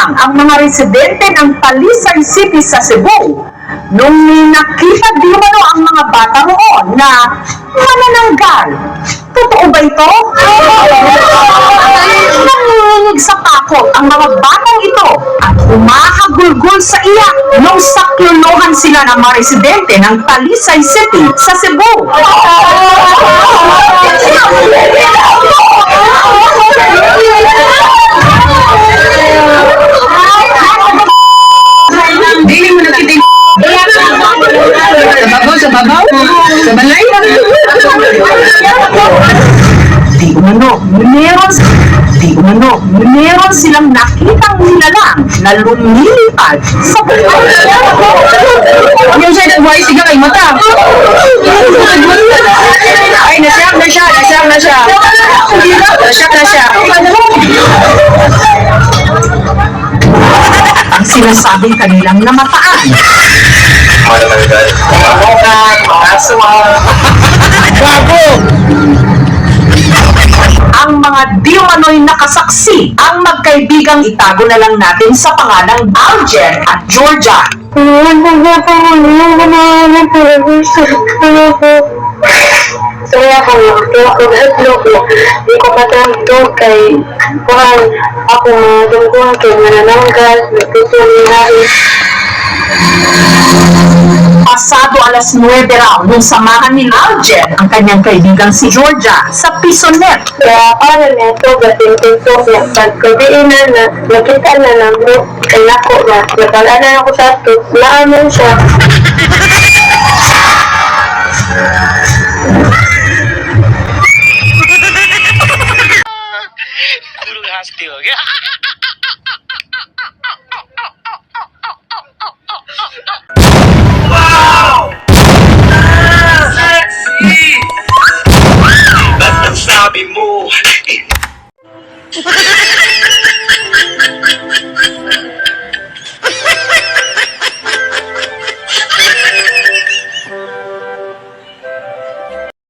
lang ang mga residente ng Talisay City sa Cebu nung nakita di umano ang mga bata roon na manananggal. Totoo ba ito? Nanginginig sa takot ang mga batang ito at umahagulgol sa iyak nung saklolohan sila ng mga residente ng Talisay City sa Cebu. Dili mo nakita yung sa babaw? Sa balay? Meron silang nakitang nilalang na lumilipad sa buhay. Yung sa'yo nagbuhay siga kay mata. Ay, nasyak na siya. Nasyak na siya. Ang sinasabing kanilang namataan. Ang mga di umano'y nakasaksi ang magkaibigang itago na lang natin sa pangalang Alger at Georgia. Kaya ako hadlok mo. Di ko patawag kay kuhan ako mga dungkuhan kay manananggal, nagpipilihain. Pasado alas 9 raw nung samahan ni Alger ang kanyang kaibigang si Georgia sa Pisonet. Kaya para niya ito, gating-tinto niya. Pagkabiinan na, nakita na lang mo, kay ako na, napag-anan ako sa ito, naaman siya. गुरु हंसती हो गया